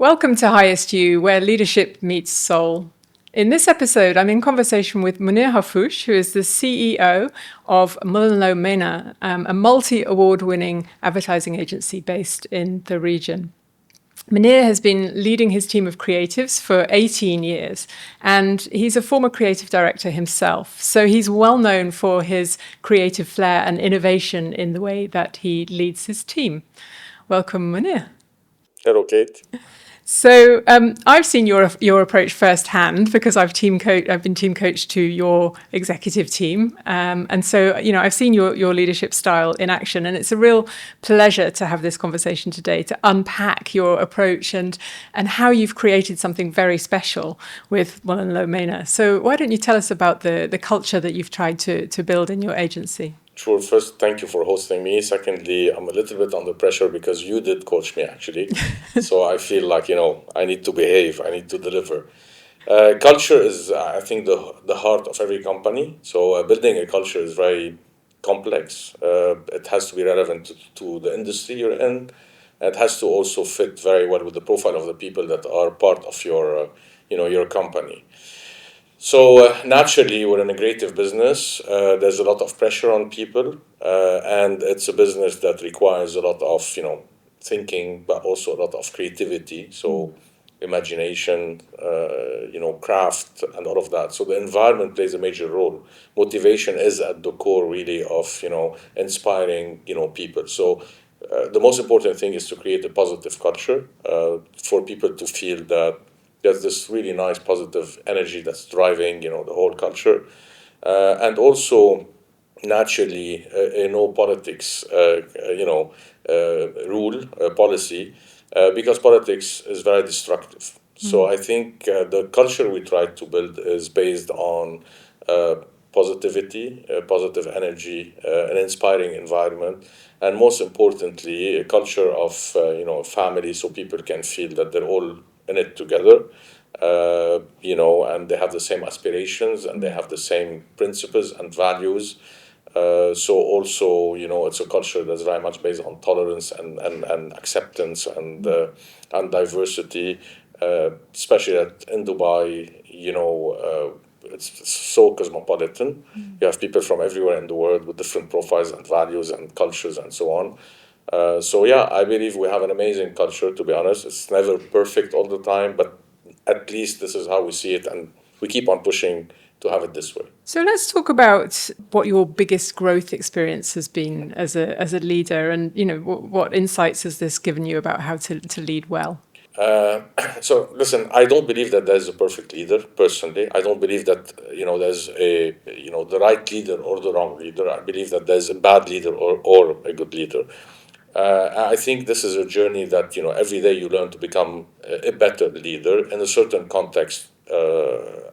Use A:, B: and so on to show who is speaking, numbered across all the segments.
A: Welcome to Highest You, where leadership meets soul. In this episode, I'm in conversation with Mounir Harfouche, who is the CEO of MullenLowe MENA, a multi-award-winning advertising agency based in the region. Mounir has been leading his team of creatives for 18 years, and he's a former creative director himself. So he's well known for his creative flair and innovation in the way that he leads his team. Welcome, Mounir.
B: Hello, Kate.
A: So I've seen your approach firsthand because I've been team coach to your executive team, and so I've seen your leadership style in action, and it's a real pleasure to have this conversation today to unpack your approach and how you've created something very special with MullenLowe MENA. So why don't you tell us about the culture that you've tried to build in your agency?
B: Sure. First, thank you for hosting me. Secondly, I'm a little bit under pressure because you did coach me, actually. So I feel like, I need to behave, I need to deliver. Culture is, I think, the heart of every company. So building a culture is very complex. It has to be relevant to the industry you're in. It has to also fit very well with the profile of the people that are part of your company. So naturally, we're in a creative business. There's a lot of pressure on people, and it's a business that requires a lot of thinking, but also a lot of creativity. So imagination, craft, and all of that. So the environment plays a major role. Motivation is at the core, really, of inspiring people. So the most important thing is to create a positive culture for people to feel that there's this really nice positive energy that's driving, the whole culture, and also naturally, no politics, rule policy, because politics is very destructive. So I think the culture we try to build is based on positivity, positive energy, an inspiring environment, and most importantly, a culture of family, so people can feel that they're all in it together, and they have the same aspirations and they have the same principles and values. So also, it's a culture that's very much based on tolerance and acceptance and diversity, especially in Dubai, it's so cosmopolitan. You have people from everywhere in the world with different profiles and values and cultures and so on. So yeah, I believe we have an amazing culture, to be honest. It's never perfect all the time, but at least this is how we see it, and we keep on pushing to have it this way.
A: So let's talk about what your biggest growth experience has been as a leader, and what insights has this given you about how to lead well?
B: So listen, I don't believe that there's a perfect leader, personally. I don't believe that there's the right leader or the wrong leader. I believe that there's a bad leader or a good leader. I think this is a journey that every day you learn to become a better leader in a certain context.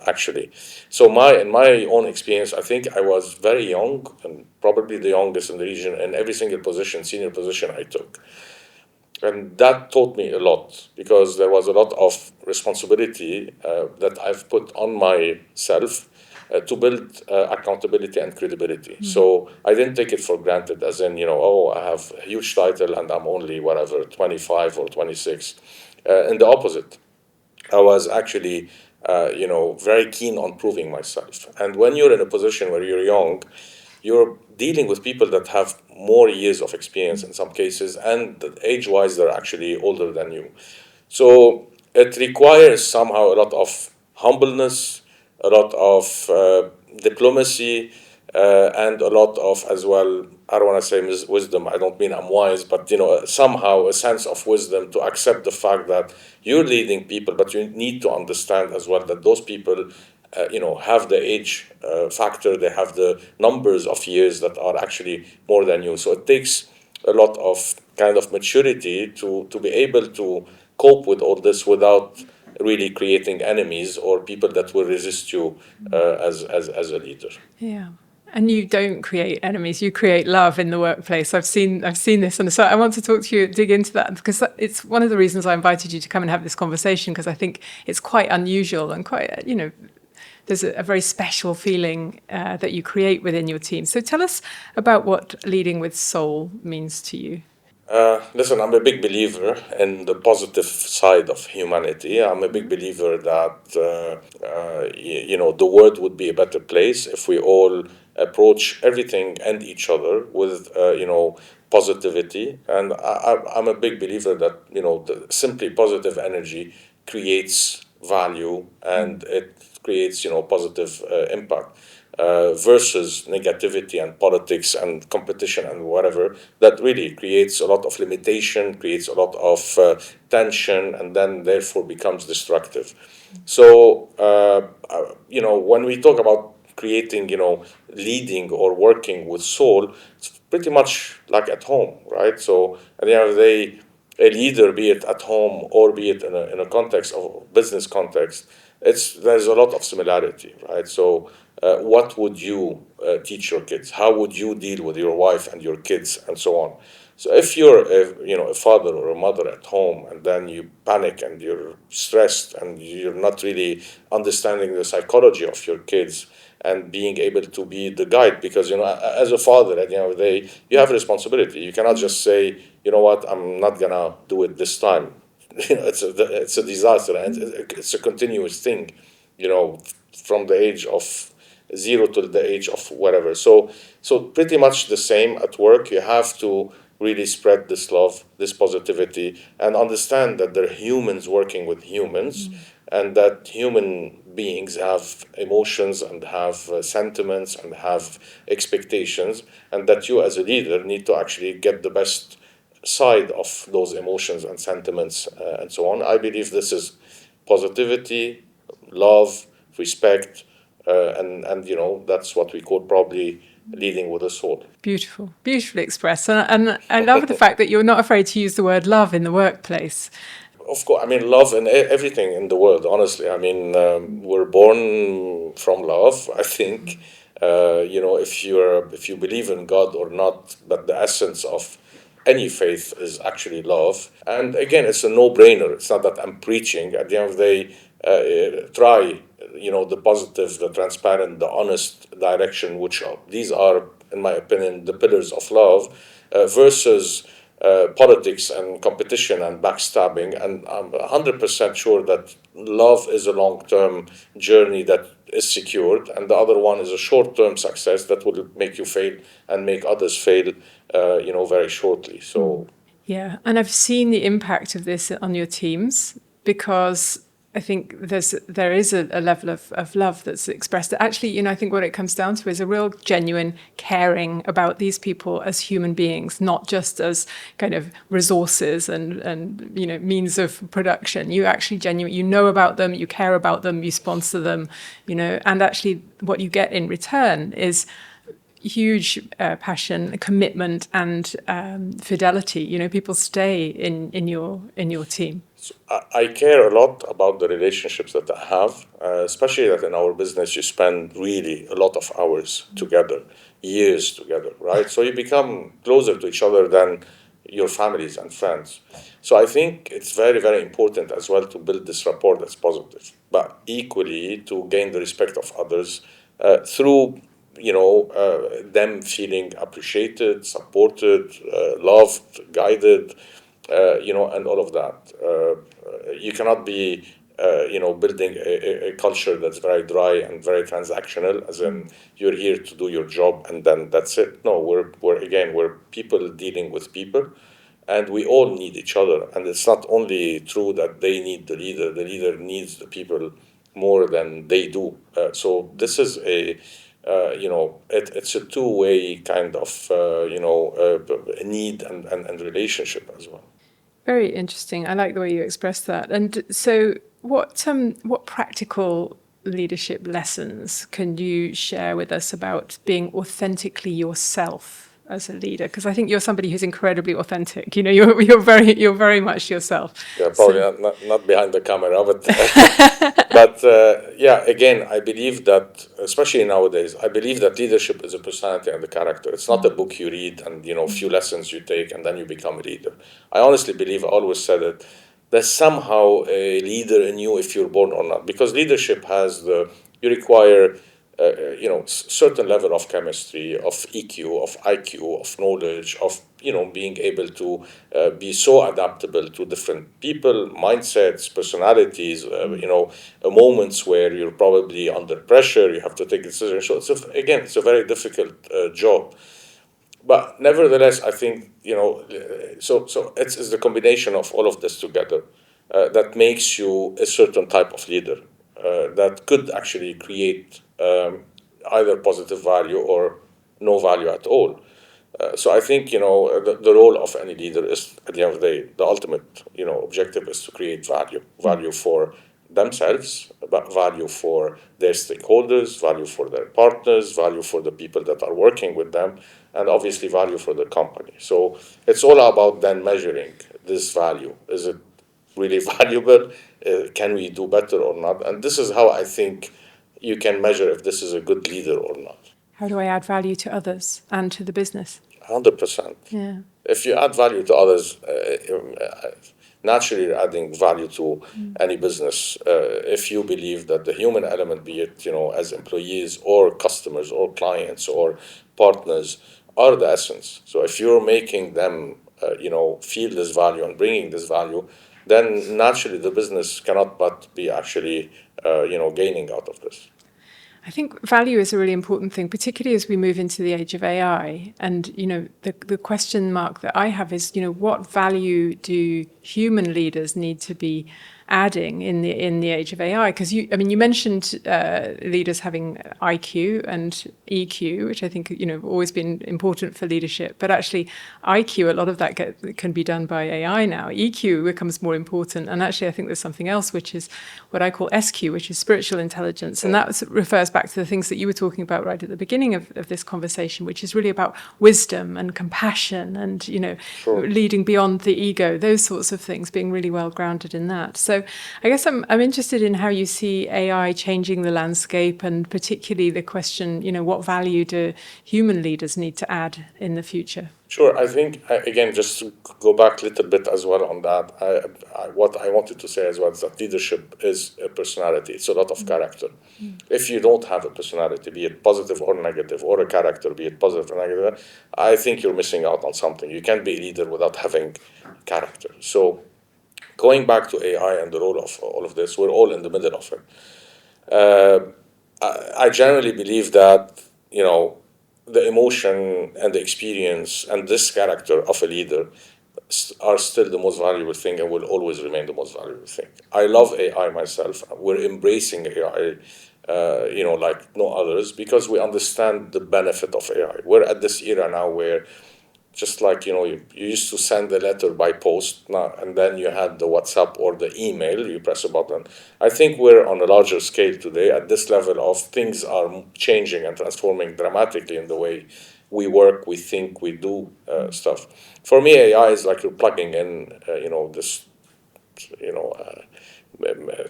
B: Actually, so in my own experience, I think I was very young and probably the youngest in the region in every single senior position I took. And that taught me a lot because there was a lot of responsibility that I've put on myself to build accountability and credibility. So I didn't take it for granted, as in, I have a huge title and I'm only, 25 or 26. In the opposite, I was actually, very keen on proving myself. And when you're in a position where you're young, you're dealing with people that have more years of experience in some cases, and age-wise, they're actually older than you. So it requires somehow a lot of humbleness, a lot of diplomacy, and a lot of, as well, I don't want to say wisdom. I don't mean I'm wise, but somehow a sense of wisdom to accept the fact that you're leading people, but you need to understand as well that those people have the age factor, they have the numbers of years that are actually more than you. So it takes a lot of kind of maturity to be able to cope with all this without really creating enemies or people that will resist you as a leader.
A: Yeah. And you don't create enemies, you create love in the workplace. I've seen this. And so I want to talk to you, dig into that, because it's one of the reasons I invited you to come and have this conversation, because I think it's quite unusual and quite, there's a very special feeling that you create within your team. So tell us about what leading with soul means to you.
B: Listen, I'm a big believer in the positive side of humanity. I'm a big believer that the world would be a better place if we all approach everything and each other with positivity. And I'm a big believer that the simply positive energy creates value and it creates positive impact versus negativity and politics and competition and whatever, that really creates a lot of limitation, creates a lot of tension, and then therefore becomes destructive. So, when we talk about creating, leading or working with soul, it's pretty much like at home, right? So at the end of the day, a leader, be it at home or be it in a context of business context, there's a lot of similarity, right? So, what would you teach your kids? How would you deal with your wife and your kids, and so on? So, if you're a father or a mother at home, and then you panic and you're stressed and you're not really understanding the psychology of your kids and being able to be the guide, because as a father at the end of the day you have a responsibility. You cannot just say, you know what, I'm not gonna do it this time. It's a disaster, and it's a continuous thing, from the age of zero to the age of whatever. So pretty much the same at work. You have to really spread this love, this positivity, and understand that they're humans working with humans, and that human beings have emotions and have sentiments and have expectations, and that you as a leader need to actually get the best side of those emotions and sentiments, and so on. I believe this is positivity, love, respect, and that's what we call probably leading with a soul.
A: Beautiful, beautifully expressed. And I love the fact that you're not afraid to use the word love in the workplace.
B: Of course, I mean love in everything in the world. Honestly, I mean we're born from love. I think if you believe in God or not, but the essence of any faith is actually love. And again, it's a no-brainer. It's not that I'm preaching. At the end of the day, try the positive, the transparent, the honest direction, which these are, in my opinion, the pillars of love, versus politics and competition and backstabbing. And I'm 100% sure that love is a long-term journey that is secured, and the other one is a short-term success that will make you fail and make others fail, very shortly. So.
A: Yeah, and I've seen the impact of this on your teams, because I think there is a level of love that's expressed. Actually, I think what it comes down to is a real genuine caring about these people as human beings, not just as kind of resources and means of production. You actually genuinely, about them, you care about them, you sponsor them, and actually what you get in return is huge passion, commitment, and fidelity. People stay in your team.
B: So I care a lot about the relationships that I have, especially that in our business you spend really a lot of hours together, years together, right? So you become closer to each other than your families and friends. So I think it's very, very important as well to build this rapport that's positive, but equally to gain the respect of others through them feeling appreciated, supported, loved, guided, and all of that. You cannot be, building a culture that's very dry and very transactional, as in you're here to do your job and then that's it. No, we're people dealing with people, and we all need each other. And it's not only true that they need the leader needs the people more than they do. So this is it's a two-way kind of, need and relationship as well.
A: Very interesting. I like the way you expressed that. And so, what practical leadership lessons can you share with us about being authentically yourself as a leader? Because I think you're somebody who's incredibly authentic. You're very much yourself.
B: Yeah, probably not behind the camera, but yeah. Again, I believe that, especially nowadays, I believe that leadership is a personality and a character. It's not a book you read and a few lessons you take and then you become a leader. I honestly believe, I always said it, there's somehow a leader in you if you're born or not, because leadership you require certain level of chemistry, of EQ, of IQ, of knowledge, of being able to be so adaptable to different people, mindsets, personalities. Moments where you're probably under pressure, you have to take decisions. So again, it's a very difficult job. But nevertheless, I think so it's the combination of all of this together that makes you a certain type of leader that could actually create either positive value or no value at all. So I think the role of any leader is, at the end of the day, the ultimate objective is to create value for themselves, but value for their stakeholders, value for their partners, value for the people that are working with them, and obviously value for the company. So it's all about then measuring this value. Is it really valuable? Can we do better or not? And this is how I think you can measure if this is a good leader or not.
A: How do I add value to others and to the business?
B: 100%.
A: Yeah.
B: If you add value to others, naturally you're adding value to any business. If you believe that the human element, be it as employees or customers or clients or partners, are the essence. So if you're making them, feel this value and bringing this value, then naturally the business cannot but be actually, gaining out of this.
A: I think value is a really important thing, particularly as we move into the age of AI. And, the question mark that I have is, what value do human leaders need to be adding in the age of AI? Because you mentioned leaders having IQ and EQ, which I think have always been important for leadership. But actually, IQ, a lot of that can be done by AI now. EQ becomes more important, and actually, I think there's something else which is what I call SQ, which is spiritual intelligence, and that refers back to the things that you were talking about right at the beginning of this conversation, which is really about wisdom and compassion and
B: Sure.
A: leading beyond the ego, those sorts of things, being really well grounded in that. So I guess I'm interested in how you see AI changing the landscape, and particularly the question, what value do human leaders need to add in the future?
B: Sure. I think, again, just to go back a little bit as well on that, what I wanted to say as well is that leadership is a personality. It's a lot of character. If you don't have a personality, be it positive or negative, or a character, be it positive or negative, I think you're missing out on something. You can't be a leader without having character. So going back to AI and the role of all of this, we're all in the middle of it. I generally believe that, the emotion and the experience and this character of a leader are still the most valuable thing and will always remain the most valuable thing. I love AI myself. We're embracing AI, like no others, because we understand the benefit of AI. We're at this era now where, just like you used to send a letter by post now, and then you had the WhatsApp or the email, you press a button. I think we're on a larger scale today at this level of things are changing and transforming dramatically in the way we work, we think, we do stuff. For me, AI is like you're plugging in this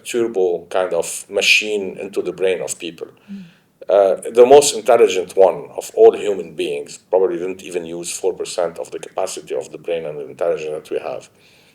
B: turbo kind of machine into the brain of people. The most intelligent one of all human beings probably didn't even use 4% of the capacity of the brain and the intelligence that we have.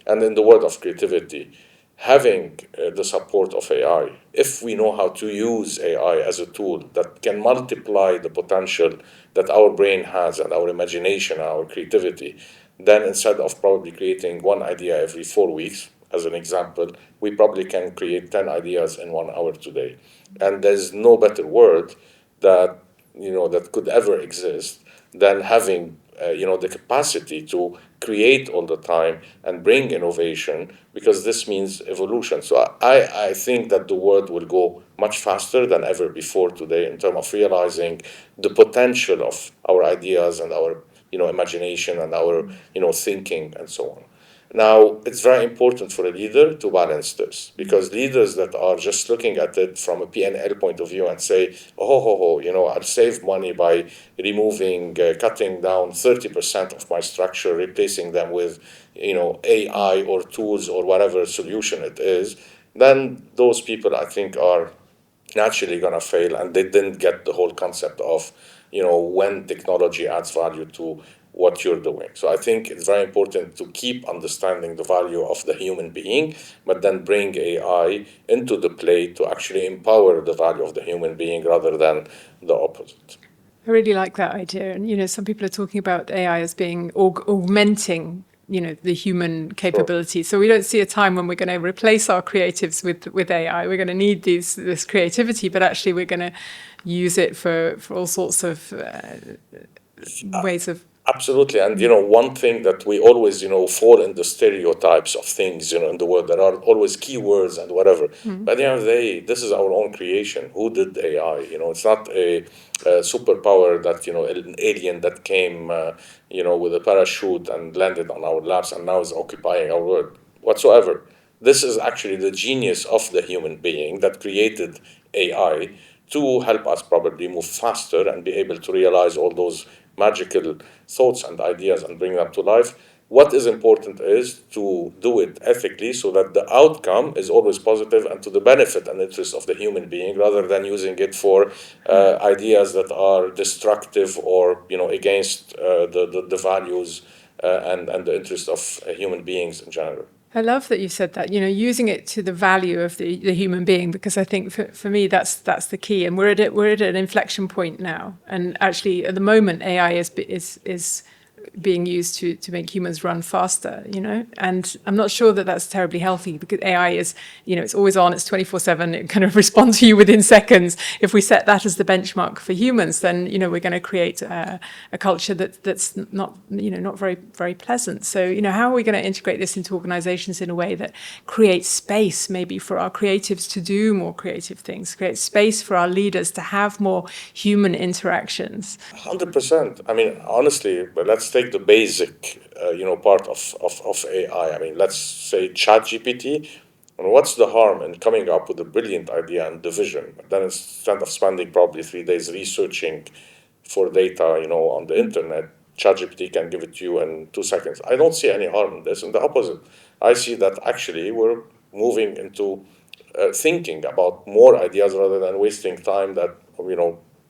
B: And in the world of creativity, having the support of AI, if we know how to use AI as a tool that can multiply the potential that our brain has and our imagination and our creativity, then instead of probably creating one idea every 4 weeks, as an example, we probably can create 10 ideas in 1 hour today. And there's no better word that that could ever exist than having the capacity to create all the time and bring innovation, because this means evolution. So I think that the world will go much faster than ever before today in terms of realizing the potential of our ideas and our imagination and our thinking and so on. Now, it's very important for a leader to balance this, because leaders that are just looking at it from a P&L point of view and say, I'll save money by cutting down 30% of my structure, replacing them with, AI or tools or whatever solution it is, then those people, I think, are naturally going to fail, and they didn't get the whole concept of when technology adds value to what you're doing. So I think it's very important to keep understanding the value of the human being, but then bring AI into the play to actually empower the value of the human being rather than the opposite.
A: I really like that idea. And, some people are talking about AI as being augmenting, the human
B: Sure.
A: capability. So we don't see a time when we're going to replace our creatives with AI. We're going to need this creativity, but actually we're going to use it for all sorts of ways of.
B: Absolutely. And, one thing that we always, fall in the stereotypes of things, in the world, there are always keywords and whatever. But at the end of the day, this is our own creation. Who did AI? It's not a superpower that, an alien that came, with a parachute and landed on our laps and now is occupying our world whatsoever. This is actually the genius of the human being that created AI to help us probably move faster and be able to realize all those magical thoughts and ideas and bring them to life. What is important is to do it ethically so that the outcome is always positive and to the benefit and interest of the human being rather than using it for ideas that are destructive or against the values and the interest of human beings in general.
A: I love that you said that, using it to the value of the human being, because I think for me that's the key. And we're at an inflection point now. And actually, at the moment, AI is being used to make humans run faster, and I'm not sure that that's terribly healthy, because AI is, it's always on, it's 24/7, it kind of responds to you within seconds. If we set that as the benchmark for humans, then, we're going to create a culture that's not, not very, very pleasant. So, how are we going to integrate this into organizations in a way that creates space maybe for our creatives to do more creative things, create space for our leaders to have more human interactions?
B: 100%. I mean, honestly, but let's take the basic, part of AI. I mean, let's say ChatGPT. And what's the harm in coming up with a brilliant idea and the vision? But then instead of spending probably 3 days researching for data, on the internet, ChatGPT can give it to you in 2 seconds. I don't see any harm in this. And the opposite, I see that actually we're moving into thinking about more ideas rather than wasting time that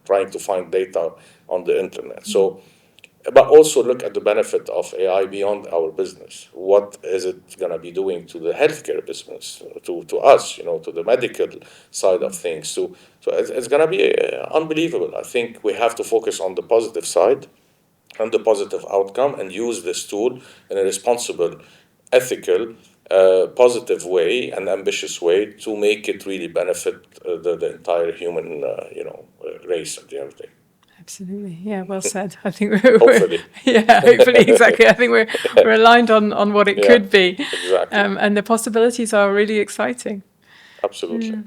B: trying to find data on the internet. So, but also look at the benefit of AI beyond our business. What is it going to be doing to the healthcare business, to us, to the medical side of things? So it's going to be unbelievable. I think we have to focus on the positive side and the positive outcome and use this tool in a responsible, ethical, positive way and ambitious way to make it really benefit the entire human race at the end of the day.
A: Absolutely. Yeah, well said. I think we're
B: Hopefully.
A: yeah, hopefully, exactly. I think we're aligned on what it
B: Yeah,
A: could be.
B: exactly.
A: And the possibilities are really exciting.
B: Absolutely.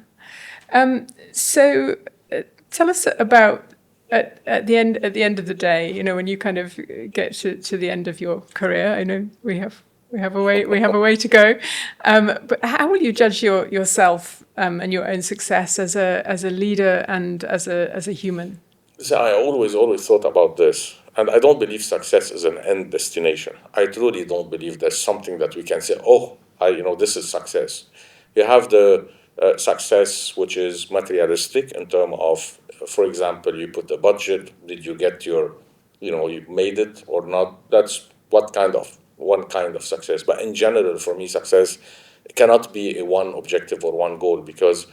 A: So tell us about at the end of the day, when you kind of get to the end of your career. I know we have a way to go. But how will you judge yourself and your own success as a leader and as a human?
B: So I always thought about this, and I don't believe success is an end destination. I truly don't believe there's something that we can say, oh, this is success. You have the success which is materialistic in terms of, for example, you put a budget. Did you get you made it or not? That's one kind of success. But in general, for me, success cannot be a one objective or one goal because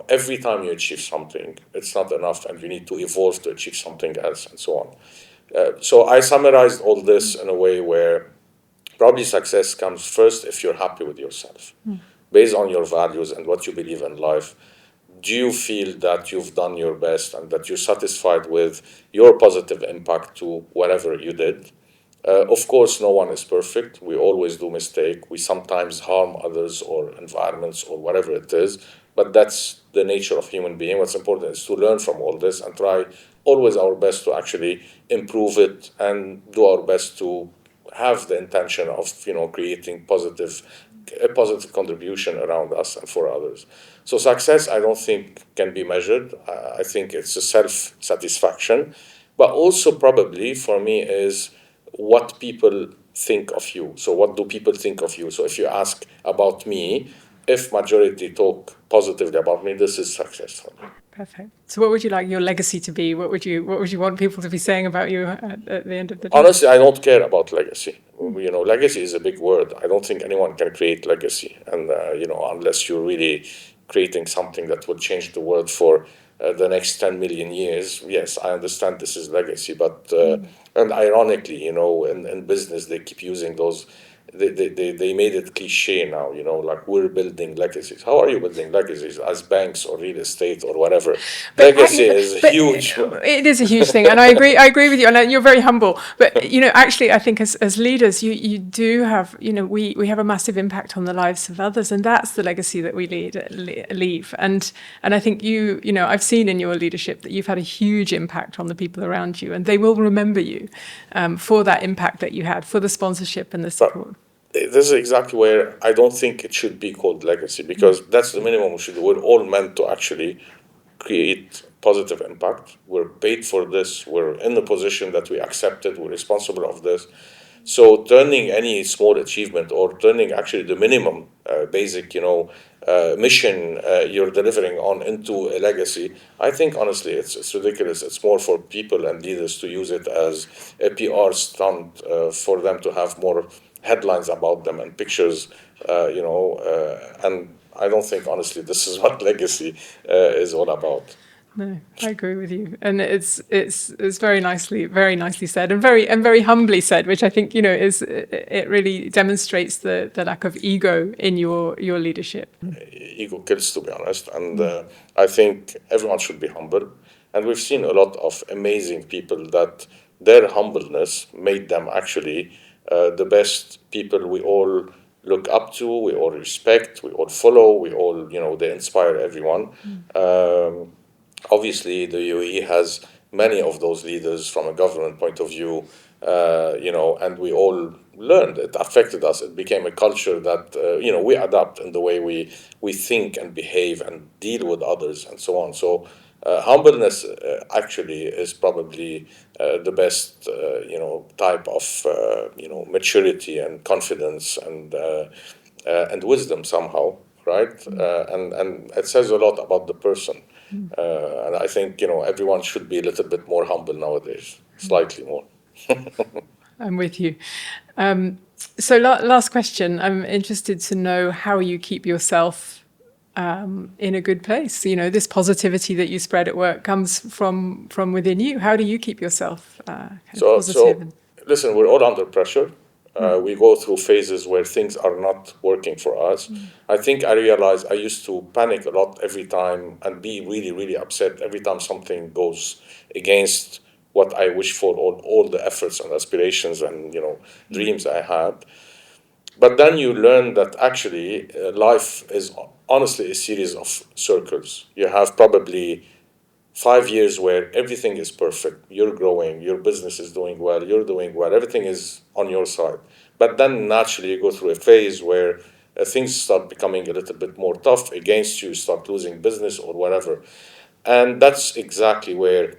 B: every time you achieve something, it's not enough, and you need to evolve to achieve something else, and so on. So I summarized all this in a way where probably success comes first if you're happy with yourself, based on your values and what you believe in life. Do you feel that you've done your best and that you're satisfied with your positive impact to whatever you did? Of course, no one is perfect. We always do mistake. We sometimes harm others or environments or whatever it is. But that's the nature of human being. What's important is to learn from all this and try always our best to actually improve it and do our best to have the intention of creating a positive contribution around us and for others. So success, I don't think can be measured. I think it's a self satisfaction, but also probably for me is what people think of you. So what do people think of you? So if you ask about me, if majority talk positively about me, this is success for me.
A: Perfect. So what would you like your legacy to be? What would you want people to be saying about you at the end of the day?
B: Honestly, I don't care about legacy. Legacy is a big word. I don't think anyone can create legacy, and unless you're really creating something that will change the world for the next 10 million years. Yes, I understand this is legacy, but and ironically, in business they keep using those. They made it cliche now, like we're building legacies. How are you building legacies as banks or real estate or whatever? Legacy is huge.
A: It is a huge thing, and I agree with you, and you're very humble. But actually, I think as leaders, you do have, we have a massive impact on the lives of others, and that's the legacy that we leave. And I think I've seen in your leadership that you've had a huge impact on the people around you, and they will remember you for that impact that you had, for the sponsorship and the support.
B: This is exactly where I don't think it should be called legacy, because that's the minimum we should do. We're all meant to actually create positive impact. We're paid for this. We're in the position that we accepted. We're responsible of this. So turning any small achievement or turning actually the minimum basic, mission you're delivering on into a legacy, I think honestly it's ridiculous. It's more for people and leaders to use it as a PR stunt for them to have more headlines about them and pictures, and I don't think honestly this is what legacy is all about.
A: No, I agree with you, and it's very nicely said, and very humbly said, which I think it really demonstrates the lack of ego in your leadership.
B: Ego kills, to be honest, and I think everyone should be humble, and we've seen a lot of amazing people that their humbleness made them actually the best people we all look up to, we all respect, we all follow, we all, they inspire everyone. Obviously, the UAE has many of those leaders from a government point of view, and we all learned. It affected us. It became a culture that, we adapt in the way we think and behave and deal with others and so on. So humbleness actually is probably the best, type of, maturity and confidence and wisdom somehow, right? And it says a lot about the person. And I think, everyone should be a little bit more humble nowadays, slightly more.
A: I'm with you. So last question. I'm interested to know how you keep yourself in a good place. This positivity that you spread at work comes from within you. How do you keep yourself positive?
B: So listen, we're all under pressure. We go through phases where things are not working for us. I think I realized I used to panic a lot every time and be really, really upset every time something goes against what I wish for, all the efforts and aspirations and dreams I had. But then you learn that actually life is honestly a series of circles. You have probably 5 years where everything is perfect. You're growing, your business is doing well, you're doing well, everything is on your side. But then naturally you go through a phase where things start becoming a little bit more tough against you, start losing business or whatever. And that's exactly where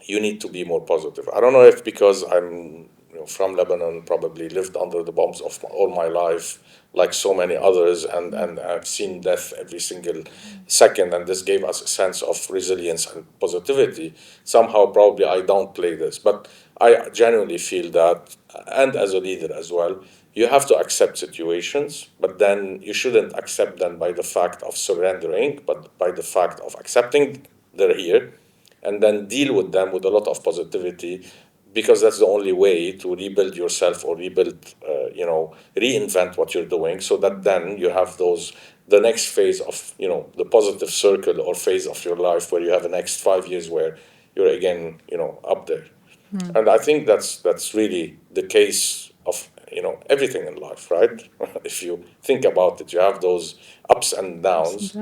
B: you need to be more positive. I don't know if because I'm from Lebanon, probably lived under the bombs of all my life, like so many others, and I've seen death every single second, and this gave us a sense of resilience and positivity. Somehow, probably I downplay this, but I genuinely feel that, and as a leader as well, you have to accept situations, but then you shouldn't accept them by the fact of surrendering, but by the fact of accepting they're here, and then deal with them with a lot of positivity, because that's the only way to rebuild yourself or reinvent what you're doing, so that then you have the next phase of, the positive circle or phase of your life where you have the next 5 years where you're again, up there. And I think that's really the case of, everything in life, right? If you think about it, you have those ups and downs.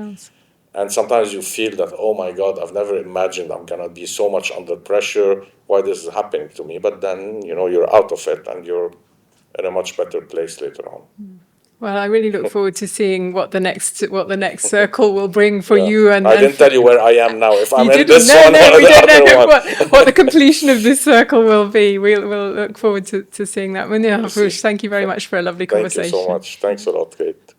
B: And sometimes you feel that, oh my God, I've never imagined I'm going to be so much under pressure. Why this is happening to me? But then, you're out of it and you're in a much better place later on.
A: Well, I really look forward to seeing what the next circle will bring for you. And
B: I didn't tell you where I am now. If I'm in this
A: no,
B: one
A: no,
B: or
A: we
B: the
A: don't
B: other
A: know
B: one.
A: what the completion of this circle will be. We'll look forward to seeing that. Mounir Harfouche, thank you very much for a lovely conversation.
B: Thank you so much. Thanks a lot, Kate.